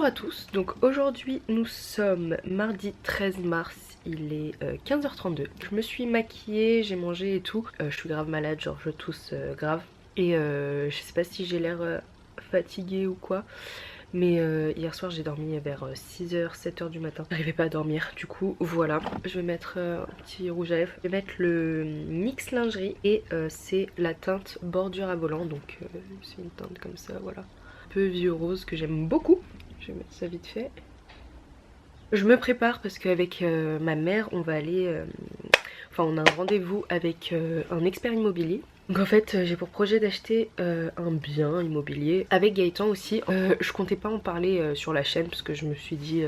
Bonjour à tous, donc aujourd'hui nous sommes mardi 13 mars, il est 15h32. Je me suis maquillée, j'ai mangé et tout. Je suis grave malade, genre je tousse grave. Et je sais pas si j'ai l'air fatiguée ou quoi. Mais hier soir j'ai dormi vers 6h, 7h du matin. J'arrivais pas à dormir, du coup voilà. Je vais mettre un petit rouge à lèvres. Je vais mettre le NYX lingerie et c'est la teinte bordure à volant. Donc c'est une teinte comme ça, voilà. Un peu vieux rose que j'aime beaucoup. Je vais mettre ça vite fait. Je me prépare parce qu'avec ma mère on va aller... Enfin on a un rendez-vous avec un expert immobilier. Donc en fait j'ai pour projet d'acheter un bien immobilier avec Gaëtan aussi. Je comptais pas en parler sur la chaîne parce que je me suis dit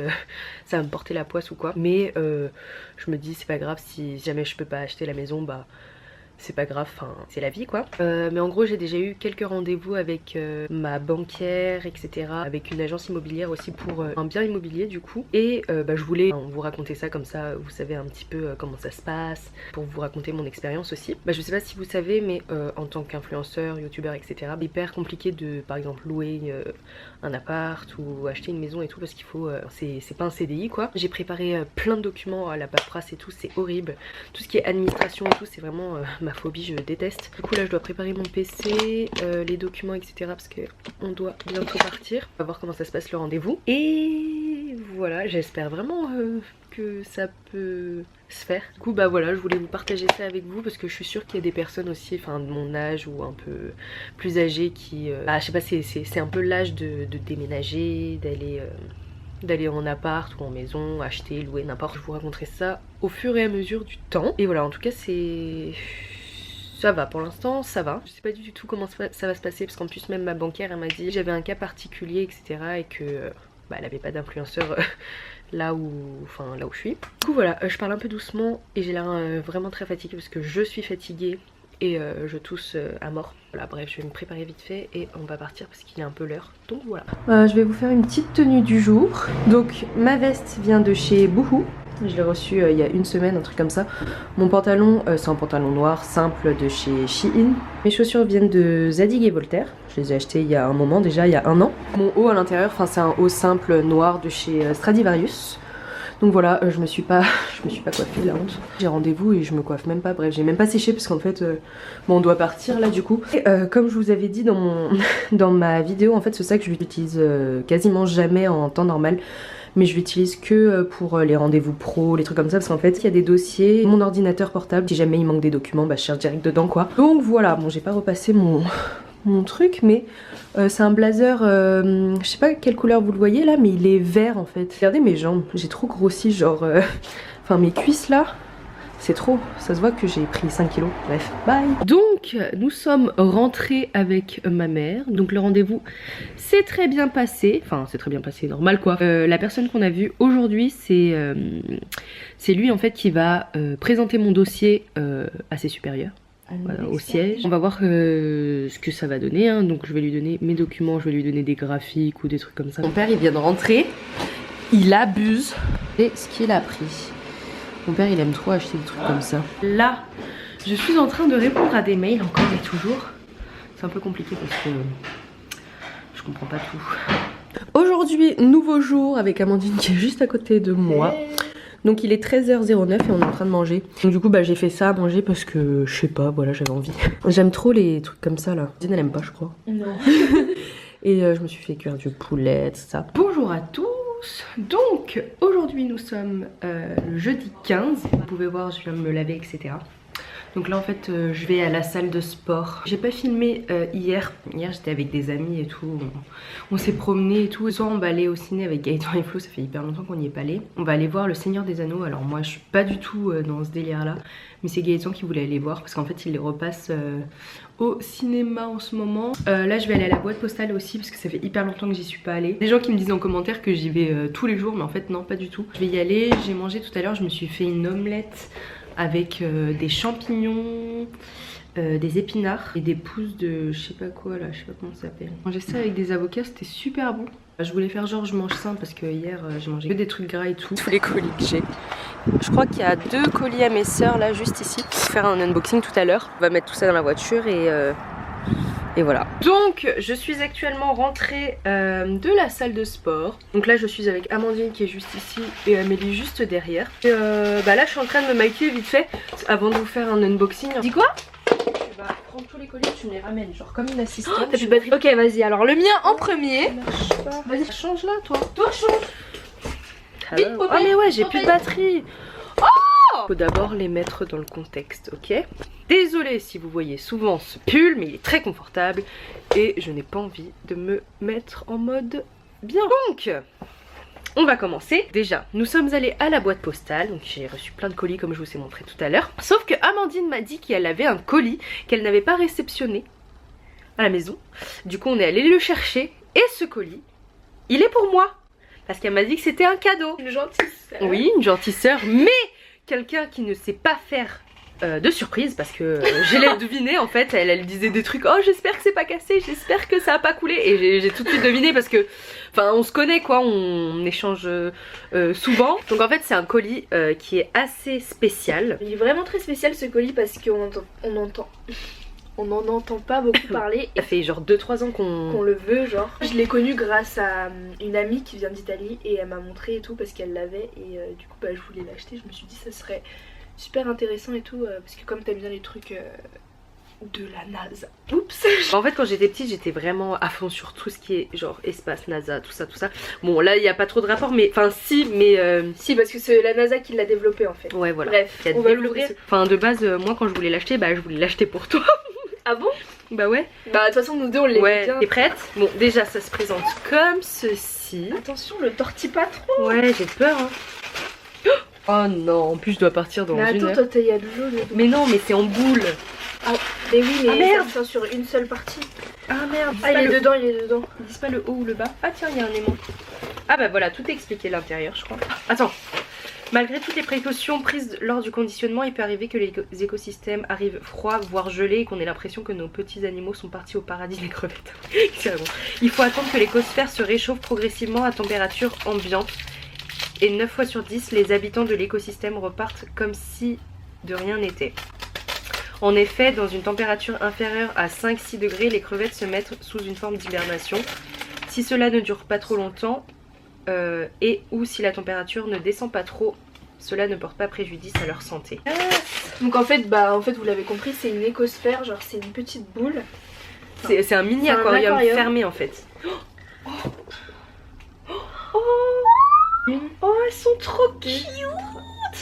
ça va me porter la poisse ou quoi. Mais je me dis c'est pas grave, si jamais je peux pas acheter la maison, bah c'est pas grave, enfin c'est la vie quoi. Mais en gros j'ai déjà eu quelques rendez-vous avec ma banquière, etc. Avec une agence immobilière aussi pour un bien immobilier du coup. Et je voulais vous raconter ça comme ça, vous savez un petit peu comment ça se passe, pour vous raconter mon expérience aussi. Je sais pas si vous savez mais en tant qu'influenceur, youtubeur, etc. hyper compliqué de par exemple louer un appart ou acheter une maison et tout parce qu'il faut... c'est pas un CDI quoi. J'ai préparé plein de documents à la paperasse et tout, c'est horrible. Tout ce qui est administration et tout c'est vraiment... ma phobie, je déteste. Du coup là je dois préparer mon PC, les documents, etc. parce qu'on doit bientôt partir. On va voir comment ça se passe le rendez-vous. Et voilà, j'espère vraiment que ça peut se faire. Du coup voilà, je voulais vous partager ça avec vous parce que je suis sûre qu'il y a des personnes aussi, enfin de mon âge ou un peu plus âgées qui... je sais pas, c'est un peu l'âge de déménager, d'aller en appart ou en maison, acheter, louer, n'importe. Je vous raconterai ça au fur et à mesure du temps. Et voilà, en tout cas c'est... ça va, pour l'instant ça va. Je sais pas du tout comment ça va se passer parce qu'en plus même ma banquière elle m'a dit j'avais un cas particulier, etc. et que elle avait pas d'influenceur là où je suis. Du coup voilà, je parle un peu doucement et j'ai l'air vraiment très fatiguée parce que je suis fatiguée et je tousse à mort. Voilà, bref, je vais me préparer vite fait et on va partir parce qu'il est un peu l'heure. Donc voilà. Je vais vous faire une petite tenue du jour. Donc ma veste vient de chez Boohoo. Je l'ai reçu il y a une semaine, un truc comme ça. Mon pantalon, c'est un pantalon noir simple de chez Shein. Mes chaussures viennent de Zadig et Voltaire. Je les ai achetées il y a un moment déjà, il y a un an. Mon haut à l'intérieur, c'est un haut simple noir de chez Stradivarius. Donc voilà, je me suis pas coiffée, la honte. J'ai rendez-vous et je me coiffe même pas, bref j'ai même pas séché parce qu'en fait on doit partir là du coup. Et, comme je vous avais dit dans ma vidéo, en fait ce sac je l'utilise quasiment jamais en temps normal. Mais je l'utilise que pour les rendez-vous pro, les trucs comme ça, parce qu'en fait il y a des dossiers, mon ordinateur portable, si jamais il manque des documents, je cherche direct dedans quoi. Donc voilà, bon j'ai pas repassé mon truc, mais c'est un blazer, je sais pas quelle couleur vous le voyez là, mais il est vert en fait. Regardez mes jambes, j'ai trop grossi, genre, enfin mes cuisses là, c'est trop, ça se voit que j'ai pris 5 kilos, bref, bye. Donc nous sommes rentrés avec ma mère, donc le rendez-vous s'est très bien passé, enfin c'est très bien passé, normal quoi. La personne qu'on a vue aujourd'hui c'est lui en fait qui va présenter mon dossier à ses supérieurs. Voilà, au siège. On va voir ce que ça va donner, hein. Donc je vais lui donner mes documents, je vais lui donner des graphiques ou des trucs comme ça. Mon père il vient de rentrer, il abuse et ce qu'il a pris. Mon père il aime trop acheter des trucs comme ça. Là je suis en train de répondre à des mails encore et toujours. C'est un peu compliqué parce que je comprends pas tout. Aujourd'hui nouveau jour avec Amandine qui est juste à côté de moi. Donc il est 13h09 et on est en train de manger. Donc du coup j'ai fait ça à manger parce que je sais pas, voilà j'avais envie. J'aime trop les trucs comme ça là. Dine elle aime pas je crois. Non. Et je me suis fait cuire du poulet, tout ça. Bonjour à tous. Donc aujourd'hui nous sommes le jeudi 15. Vous pouvez voir je viens de me laver etc. Donc là en fait je vais à la salle de sport. J'ai pas filmé hier. Hier j'étais avec des amis et tout. On s'est promené et tout. Ce soir on va aller au ciné avec Gaëtan et Flo. Ça fait hyper longtemps qu'on n'y est pas allé. On va aller voir le Seigneur des Anneaux. Alors moi je suis pas du tout dans ce délire là. Mais c'est Gaëtan qui voulait aller voir parce qu'en fait il les repasse au cinéma en ce moment. Là je vais aller à la boîte postale aussi parce que ça fait hyper longtemps que j'y suis pas allée. Des gens qui me disent en commentaire que j'y vais tous les jours mais en fait non pas du tout. Je vais y aller. J'ai mangé tout à l'heure. Je me suis fait une omelette avec des champignons, des épinards et des pousses de je sais pas quoi là, je sais pas comment ça s'appelle. J'ai mangé ça avec des avocats, c'était super bon. Je voulais faire genre je mange sain parce que hier j'ai mangé que des trucs gras et tout. Tous les colis que j'ai. Je crois qu'il y a 2 colis à mes sœurs là juste ici. On va faire un unboxing tout à l'heure. On va mettre tout ça dans la voiture et Et voilà. Donc je suis actuellement rentrée de la salle de sport. Donc là je suis avec Amandine qui est juste ici et Amélie juste derrière. Et bah là je suis en train de me maquiller vite fait avant de vous faire un unboxing. Dis quoi? Bah prends tous les colis, tu me les ramènes genre comme une assistante. Oh, t'as plus de batterie. Ok vas-y, alors le mien en premier. Vas-y change là toi. Toi change. Vite, Ah mais ouais j'ai plus de batterie. Faut d'abord les mettre dans le contexte, ok? Désolée si vous voyez souvent ce pull, mais il est très confortable et je n'ai pas envie de me mettre en mode bien. Donc, on va commencer. Déjà, nous sommes allés à la boîte postale, donc j'ai reçu plein de colis comme je vous ai montré tout à l'heure. Sauf que Amandine m'a dit qu'elle avait un colis qu'elle n'avait pas réceptionné à la maison. Du coup, on est allé le chercher et ce colis, il est pour moi. Parce qu'elle m'a dit que c'était un cadeau. Une gentille sœur. Oui, une gentille sœur, mais quelqu'un qui ne sait pas faire de surprise parce que je l'ai deviné en fait. Elle disait des trucs, oh j'espère que c'est pas cassé, j'espère que ça a pas coulé, et j'ai tout de suite deviné parce que enfin on se connaît quoi, on échange souvent. Donc en fait c'est un colis qui est assez spécial. Il est vraiment très spécial ce colis parce qu'on n'en entend pas beaucoup parler. Ça fait genre 2-3 ans qu'on le veut genre. Je l'ai connu grâce à une amie qui vient d'Italie et elle m'a montré et tout parce qu'elle l'avait et du coup bah je voulais l'acheter. Je me suis dit ça serait super intéressant et tout parce que comme t'aimes bien les trucs de la NASA. Oups. En fait quand j'étais petite j'étais vraiment à fond sur tout ce qui est genre espace, NASA, tout ça. Bon là il n'y a pas trop de rapport mais enfin si mais si parce que c'est la NASA qui l'a développé en fait. Ouais voilà. Bref, on va l'ouvrir. Enfin de base moi quand je voulais l'acheter bah je voulais l'acheter pour toi. Ah bon? Bah ouais. Bah de toute façon nous deux on l'aime bien. T'es prête? Bon déjà ça se présente comme ceci. Attention le tortille pas trop. Ouais j'ai peur hein. Oh non, en plus je dois partir dans mais une attends, heure. toi il y a de l'eau. Mais non mais c'est en boule. Ah mais oui mais merde. ça sur une seule partie. Ah merde. Ah il est dedans, il est dedans. Ils disent pas le haut ou le bas. Ah tiens il y a un aimant. Ah bah voilà tout est expliqué l'intérieur je crois. Attends. Malgré toutes les précautions prises lors du conditionnement, il peut arriver que les écosystèmes arrivent froids, voire gelés, et qu'on ait l'impression que nos petits animaux sont partis au paradis des crevettes. C'est bon. Il faut attendre que l'écosphère se réchauffe progressivement à température ambiante. Et 9 fois sur 10, les habitants de l'écosystème repartent comme si de rien n'était. En effet, dans une température inférieure à 5-6 degrés, les crevettes se mettent sous une forme d'hibernation. Si cela ne dure pas trop longtemps, et ou si la température ne descend pas trop, cela ne porte pas préjudice à leur santé. Donc en fait vous l'avez compris, c'est une écosphère, genre c'est une petite boule. C'est un mini aquarium fermé en fait. Oh elles sont trop cute.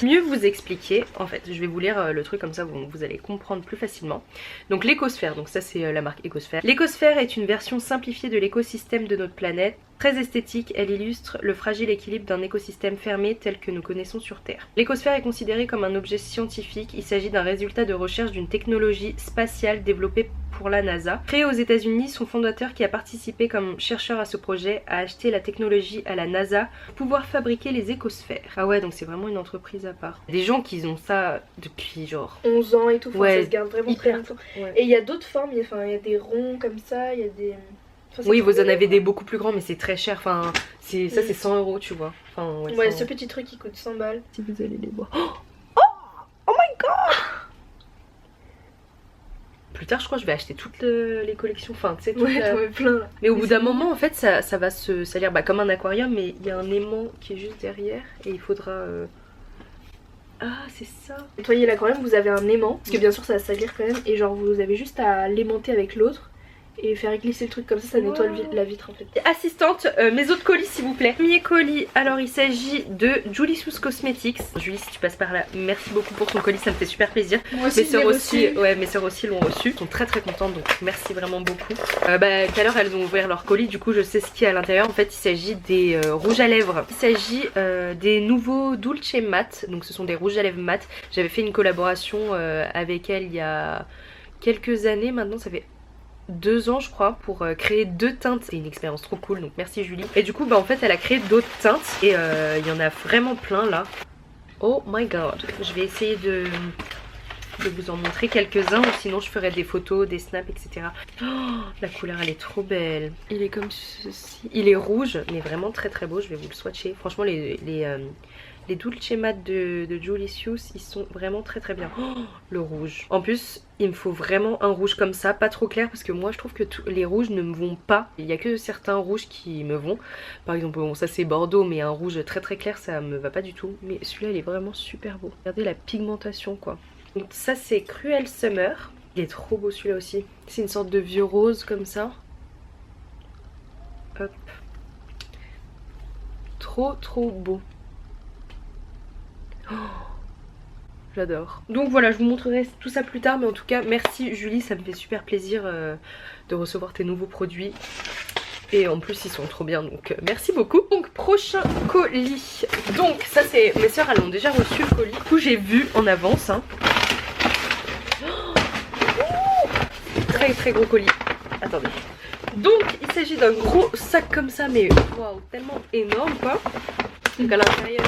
Mieux vous expliquer, en fait, je vais vous lire le truc comme ça vous allez comprendre plus facilement. Donc l'écosphère, donc ça c'est la marque Ecosphère. L'écosphère est une version simplifiée de l'écosystème de notre planète. Très esthétique, elle illustre le fragile équilibre d'un écosystème fermé tel que nous connaissons sur Terre. L'écosphère est considérée comme un objet scientifique. Il s'agit d'un résultat de recherche d'une technologie spatiale développée pour la NASA. Créé aux États-Unis, son fondateur, qui a participé comme chercheur à ce projet, a acheté la technologie à la NASA pour pouvoir fabriquer les écosphères. Ah ouais, donc c'est vraiment une entreprise à part. Des gens qui ont ça depuis genre 11 ans et tout, ouais, ça se garde vraiment très longtemps. Ouais. Et il y a d'autres formes, il y a des ronds comme ça, il y a des... Enfin, oui, vous en avez des beaucoup plus grands, mais c'est très cher. Enfin, ça c'est 100 €, tu vois. Enfin, ouais, ce petit truc qui coûte 100 balles. Si vous allez les voir. Oh my god! Plus tard, je crois que je vais acheter toutes les collections. Enfin, tu sais, ouais, t'en as plein là. Mais au bout d'un moment, en fait, ça va se salir comme un aquarium, mais il y a un aimant qui est juste derrière et il faudra. Ah, c'est ça. Nettoyer l'aquarium, vous avez un aimant, parce que bien sûr ça va salir quand même, et genre vous avez juste à l'aimanter avec l'autre. Et faire glisser le truc comme ça nettoie la vitre en fait. Assistante, mes autres colis s'il vous plaît. Premier colis, alors il s'agit de Julie-Sous Cosmetics. Julie, si tu passes par là, merci beaucoup pour ton colis, ça me fait super plaisir. Moi aussi, mes sœurs aussi l'ont reçu. Elles sont très très contentes, donc merci vraiment beaucoup. Tout à l'heure elles ont ouvert leur colis, du coup je sais ce qu'il y a à l'intérieur. En fait il s'agit des rouges à lèvres. Il s'agit des nouveaux Dulce Matte, donc ce sont des rouges à lèvres mat. J'avais fait une collaboration avec elle il y a quelques années maintenant, ça fait 2 ans je crois, pour créer 2 teintes. C'est une expérience trop cool, donc merci Julie. Et du coup en fait elle a créé d'autres teintes et il y en a vraiment plein là. Oh my god. Je vais essayer de vous en montrer quelques-uns, ou sinon je ferai des photos, des snaps, etc. Oh, la couleur elle est trop belle. Il est comme ceci. Il est rouge mais vraiment très très beau, je vais vous le swatcher. Franchement les Les Dulce Mat de Julicius, ils sont vraiment très très bien. Oh, le rouge. En plus, il me faut vraiment un rouge comme ça, pas trop clair, parce que moi je trouve que les rouges ne me vont pas. Il y a que certains rouges qui me vont. Par exemple, bon, ça c'est Bordeaux, mais un rouge très très clair, ça me va pas du tout. Mais celui-là, il est vraiment super beau. Regardez la pigmentation, quoi. Donc ça c'est Cruel Summer. Il est trop beau celui-là aussi. C'est une sorte de vieux rose comme ça. Hop. Trop trop beau. Oh, j'adore. Donc voilà, je vous montrerai tout ça plus tard. Mais en tout cas, merci Julie, ça me fait super plaisir de recevoir tes nouveaux produits. Et en plus ils sont trop bien, donc merci beaucoup. Donc prochain colis. Donc ça c'est, mes soeurs elles ont déjà reçu le colis. Du coup j'ai vu en avance hein. Très très gros colis. Attendez. Donc il s'agit d'un gros sac comme ça, mais waouh, tellement énorme quoi. Donc à l'intérieur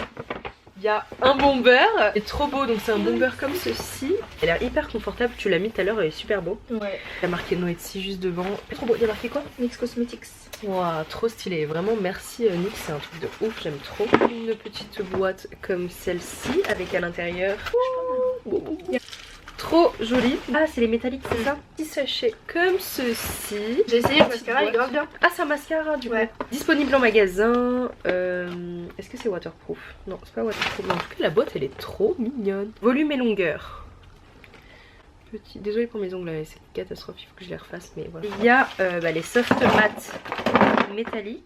il y a un bomber. Il est trop beau, donc c'est un bomber comme ceci. Il a l'air hyper confortable, tu l'as mis tout à l'heure, il est super beau. Ouais. Il y a marqué Noetzi juste devant. Trop beau, il y a marqué quoi? NYX Cosmetics. Waouh, trop stylé, vraiment merci NYX, c'est un truc de ouf, j'aime trop. Une petite boîte comme celle-ci avec à l'intérieur. Trop joli. Ah, c'est les métalliques, c'est ça? Petit sachet comme ceci. J'ai essayé le mascara, il est grave bien. Ah, c'est un mascara du coup. Ouais. Disponible en magasin. Est-ce que c'est waterproof? Non, c'est pas waterproof. Mais en tout cas, la boîte elle est trop mignonne. Volume et longueur. Petit. Désolée pour mes ongles, là, c'est une catastrophe, il faut que je les refasse, mais voilà. Il y a les soft mattes métalliques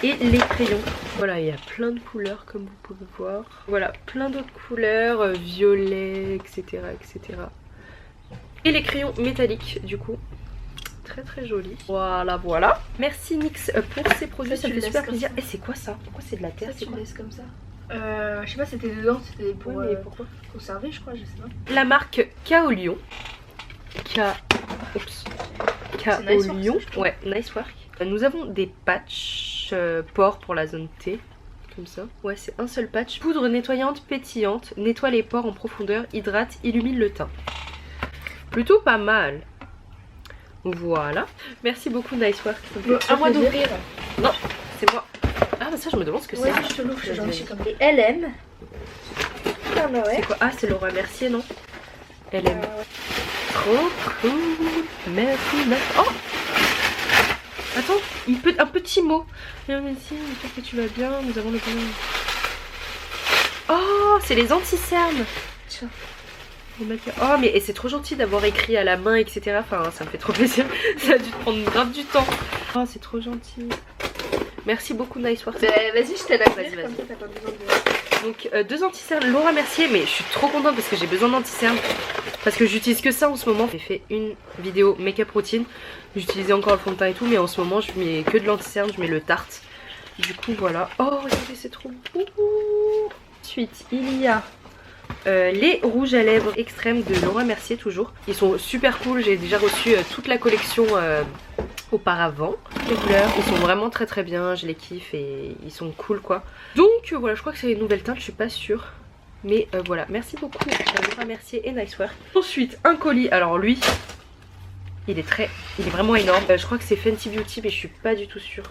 et les crayons. Voilà, il y a plein de couleurs comme vous pouvez voir. Voilà, plein d'autres couleurs, violet, etc., etc. Et les crayons métalliques, du coup. Très très joli. Voilà, voilà. Merci NYX pour ces produits, ça me fait super plaisir. Et c'est quoi ça? Pourquoi c'est de la terre? Ça, tu le laisses comme ça. Je sais pas, c'était dedans, c'était pour pourquoi conserver, je crois, je sais pas. La marque Kaolion. Kaolion. Ouais, Nice Work. Nous avons des patchs pores pour la zone T. Comme ça. Ouais, c'est un seul patch. Poudre nettoyante pétillante. Nettoie les pores en profondeur. Hydrate, illumine le teint. Plutôt pas mal. Voilà. Merci beaucoup Nice Work. Bon, à moi d'ouvrir. Non, c'est moi. Ah bah ça je me demande ce que Ouais, c'est. je te l'ouvre, je suis comme des LM. Ah bah ouais. C'est quoi? Ah c'est Laura Mercier non? LM. Ouais. Trop cool. Merci. Oh, attends, un petit mot. Merci, j'espère que tu vas bien. Nous avons le bon. Oh, c'est les anti-cernes. Tiens. Oh mais c'est trop gentil d'avoir écrit à la main etc. Enfin ça me fait trop plaisir. Ça a dû te prendre grave du temps. Oh c'est trop gentil. Merci beaucoup Nice Work. Bah, vas-y je t'aide à Vas-y. comme ça t'as pas besoin de... Donc deux anti-cernes Laura Mercier. Mais je suis trop contente parce que j'ai besoin d'anti-cernes. Parce que j'utilise que ça en ce moment. J'ai fait une vidéo make-up routine. J'utilisais encore le fond de teint et tout. Mais en ce moment je mets que de l'anti-cerne. Je mets le Tarte. Du coup voilà. Oh regardez c'est trop beau. Ensuite il y a les rouges à lèvres extrêmes de Laura Mercier toujours. Ils sont super cool, j'ai déjà reçu toute la collection auparavant. Les couleurs, ils sont vraiment très très bien, je les kiffe et ils sont cool quoi. Donc voilà, je crois que c'est les nouvelles teintes, je suis pas sûre. Mais voilà, merci beaucoup Laura Mercier et Nice Work. Ensuite, un colis, alors lui, il est vraiment énorme. Je crois que c'est Fenty Beauty mais je suis pas du tout sûre.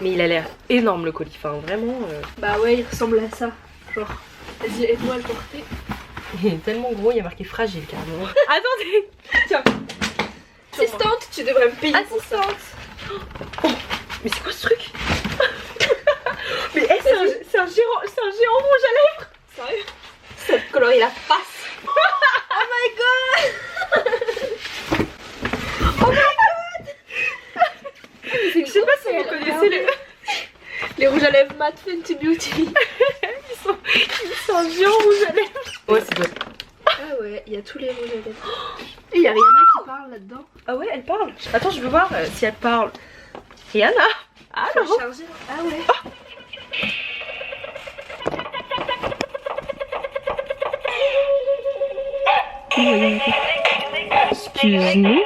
Mais il a l'air énorme le colis, enfin vraiment... Bah ouais, il ressemble à ça, genre... Vas-y, aide-moi à le porter. Il est tellement gros, il y a marqué fragile carrément. Attendez. Tiens. Assistante, tu devrais me payer. Assistante. Oh, mais c'est quoi ce truc? Mais hey, c'est un géant rouge à lèvres. Sérieux? Ça te colorie la face. Oh my god. Oh my god. Je sais pas si vous connaissez les rouges à lèvres mat Fenty Beauty. C'est un géant rouge à lèvres. Ouais, c'est bon. Ah ouais, il y a tous les rouges à lèvres. Et il y a Rihanna qui parle là-dedans. Ah ouais, elle parle. Attends, je veux voir si elle parle. Rihanna. Ah non. Ah ouais. Excuse-nous.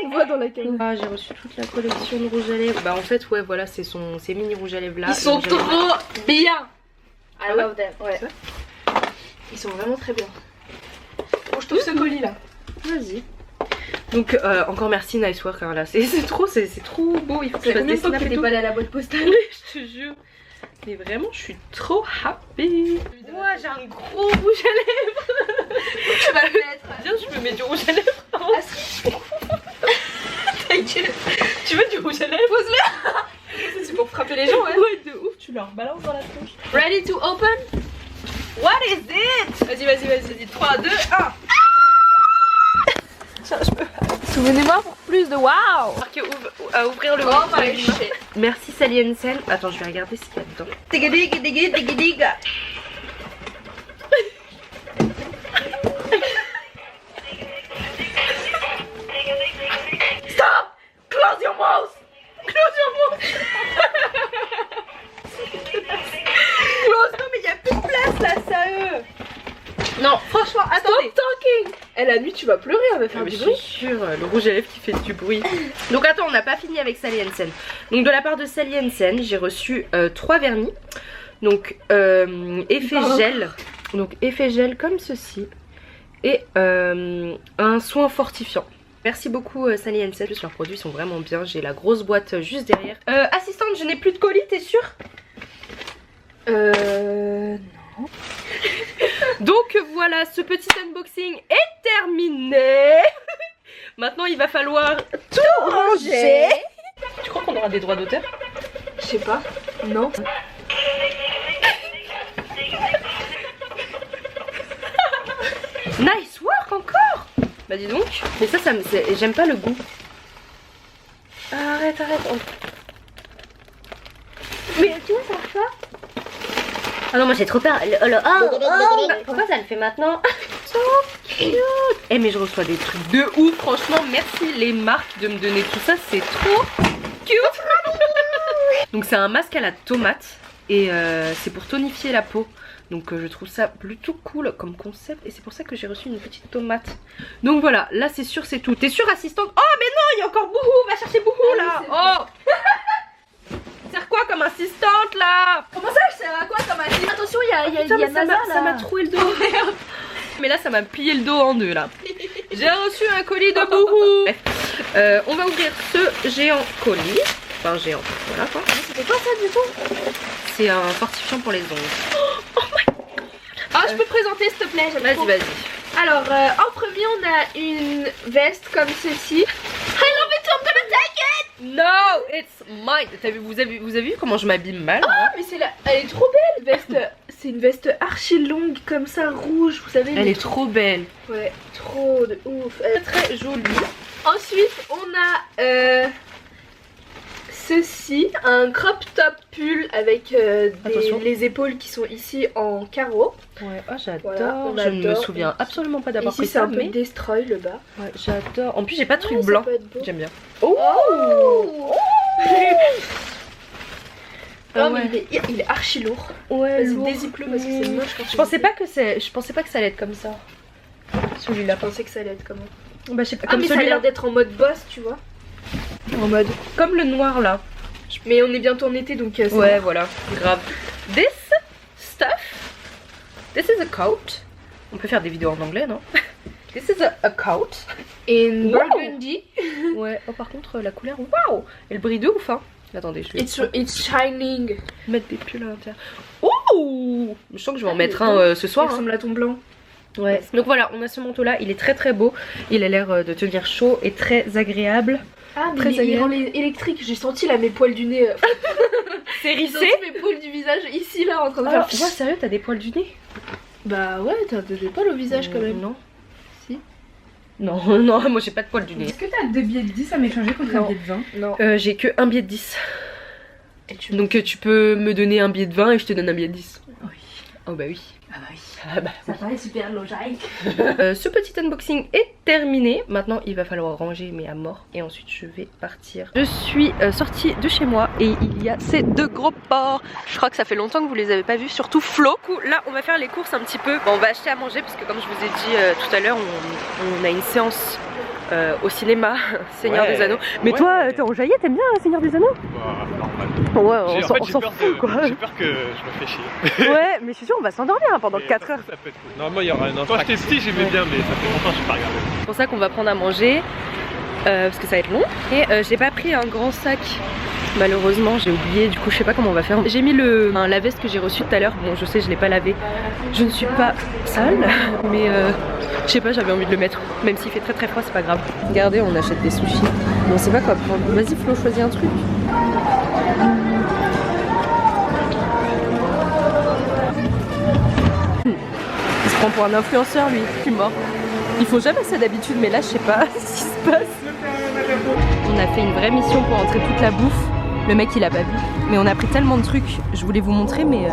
On voit dans la caméra. Ah, j'ai reçu toute la collection de rouge à lèvres. Bah en fait ouais voilà c'est ces mini rouges à lèvres là. Ils sont trop bien. I ouais love them. Ouais. Ils sont vraiment très bien. Bon je trouve ce colis là. Vas-y. Donc encore merci, nice work hein, là, c'est trop beau, il faut que je fasse des snaps et tout. Pas allé à la boîte postale. Oui, je te jure. Mais vraiment, je suis trop happy. Moi, j'ai un gros rouge à lèvres. Tu vas le mettre. Viens, je me mets du rouge à lèvres. Ah si. T'inquiète. Tu veux du rouge à lèvres? Pose-le. C'est pour frapper les gens, ouais. Ouais, de ouf, tu leur balances dans la tronche. Ready to open? What is it? Vas-y, 3, 2, 1. Tiens, je peux. Souvenez-moi pour plus de wow. Marqué à ouvrir le Oh my shit. Merci Sally Hansen. Attends, je vais regarder ce qu'il y a dedans. Digga. Stop! Close your mouth! Close, non mais il y a plus de place là, ça Non, franchement, attendez. Stop talking. Eh, la nuit tu vas pleurer, on va faire du Je bruit. suis sûre, le rouge à lèvres qui fait du bruit. Donc attends, on n'a pas fini avec Sally Hansen. Donc de la part de Sally Hansen, j'ai reçu 3 vernis. Donc effet gel. Donc effet gel comme ceci. Et un soin fortifiant. Merci beaucoup Sally Hansen. En plus leurs produits sont vraiment bien. J'ai la grosse boîte juste derrière. Assistante, je n'ai plus de colis, t'es sûre? Non. Donc voilà, ce petit unboxing est terminé. Maintenant il va falloir tout ranger. Tu crois qu'on aura des droits d'auteur? Je sais pas. Non. Nice work encore. Bah dis donc. Mais ça j'aime pas le goût. Arrête. Mais tu vois, ça marche pas. Ah non, moi j'ai trop peur. Pourquoi ça le fait maintenant? So cute. Eh mais je reçois des trucs de ouf. Franchement, merci les marques de me donner tout ça. C'est trop cute. Donc c'est un masque à la tomate. Et c'est pour tonifier la peau. Donc je trouve ça plutôt cool comme concept. Et c'est pour ça que j'ai reçu une petite tomate. Donc voilà, là c'est sûr, c'est tout. T'es sûre, assistante? Oh mais non, il y a encore Bouhou. Va chercher Bouhou là. Oh. Sert quoi comme assistante là? Comment ça, je sers à quoi comme assistante? Attention, il y a NASA là. Ça m'a troué le dos. Mais là ça m'a plié le dos en deux là. J'ai reçu un colis de Bouhou. Bref, on va ouvrir ce géant colis. Enfin géant, voilà quoi. C'était quoi ça du coup? C'est un fortifiant pour les ongles. Oh my god. Ah, je peux te présenter s'il te plaît? Vas-y. Alors, en premier on a une veste comme ceci. I love it, so I'm gonna take it. No, it's mine. Vous avez vu comment je m'habille mal? Ah, mais elle est trop belle. Veste, c'est une veste archi longue comme ça, rouge, vous savez. Elle est trop belle. Ouais, trop de ouf. Elle est Très jolie. Ensuite, on a ceci, un crop top pull avec les épaules qui sont ici en carreau. Ouais, oh j'adore. Voilà, je ne me souviens absolument pas d'avoir pris pris ça. ça. Ici c'est un peu destroy le bas. Ouais, j'adore. En plus j'ai pas de truc Ouais, blanc. J'aime bien. Oh, Ah mais ouais. il est archi lourd. Ouais, Vas-y, dézippe-le parce que c'est moche quand Je pensais pas que ça allait être comme ça. Celui-là. Je pensais que ça allait être comment? Bah je sais pas. Ah, Comme mais ça a celui-là. l'air d'être en mode boss, tu vois. En mode. Comme le noir là. Mais on est bientôt en été donc c'est Ouais, bon. voilà. Grave. This stuff. This is a coat. On peut faire des vidéos en anglais, non? This is a coat. In Wow. burgundy. Ouais. Oh par contre la couleur, waouh. Elle brille de ouf hein. Attendez, je vais It's shining. mettre des pulls à l'intérieur. Ouh. Je sens que je vais en mettre un ce Ça soir. ressemble à ton blanc. Ouais. Donc voilà, on a ce manteau là, il est très beau. Il a l'air de tenir chaud et très agréable. Ah, mais Très il agréable. rend électrique. J'ai senti là mes poils du nez. C'est J'ai senti mes poils du visage ici là en train de Alors, faire. ouais, sérieux, t'as des poils du nez? Bah ouais, t'as des poils au visage quand même. Non. Si. Non, non, moi j'ai pas de poils du nez. Est-ce que t'as 2 billets de 10 à m'échanger contre un Non. billet de 20? Non. J'ai que un billet de 10. Et tu Donc tu peux me donner un billet de 20 et je te donne un billet de 10. Oui. Oh bah oui. Ah bah oui. Ah bah Ça paraît super logique. ce petit unboxing est terminé. Maintenant il va falloir ranger mais à mort. Et ensuite je vais partir. Je suis sortie de chez moi et il y a ces deux gros porcs. Je crois que ça fait longtemps que vous les avez pas vus. Surtout Flo. Du coup là on va faire les courses un petit peu. Bon, on va acheter à manger parce que comme je vous ai dit tout à l'heure on a une séance au cinéma Seigneur des Anneaux. Mais toi t'es enjaillé, t'aimes bien Seigneur des Anneaux? Bah, normal. Ouais, J'ai on s'en fout quoi. J'ai peur que je me fais chier. Ouais, mais je suis sûre on va s'endormir hein, pendant 4 heures. Ça peut être cool. Normalement, il y aura une Quand j'étais petit, j'aimais bien, mais ça fait longtemps que je n'ai pas regardé. C'est pour ça qu'on va prendre à manger, parce que ça va être long. Et j'ai pas pris un grand sac. Malheureusement j'ai oublié, du coup je sais pas comment on va faire. J'ai mis la veste que j'ai reçue tout à l'heure, bon je sais je l'ai pas lavé. Je ne suis pas sale, mais je sais pas, j'avais envie de le mettre. Même s'il fait très très froid c'est pas grave. Regardez, on achète des sushis. Mais on sait pas quoi prendre. Vas-y Flo, choisis un truc. Il se prend pour un influenceur lui, je suis mort. Ils font jamais ça d'habitude mais là je sais pas ce qui se passe. On a fait une vraie mission pour entrer toute la bouffe. Le mec il a pas vu. Mais on a pris tellement de trucs. Je voulais vous montrer mais...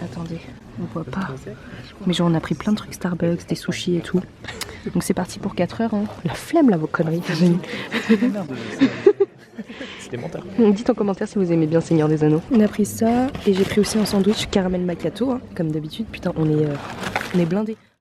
Attendez, on voit pas. Mais genre on a pris plein de trucs Starbucks, des sushis et tout. Donc c'est parti pour 4 heures. Hein. La flemme là vos conneries. C'était mental. Dites en commentaire si vous aimez bien Seigneur des Anneaux. On a pris ça et j'ai pris aussi un sandwich caramel macchiato. Hein, comme d'habitude. Putain on est blindés.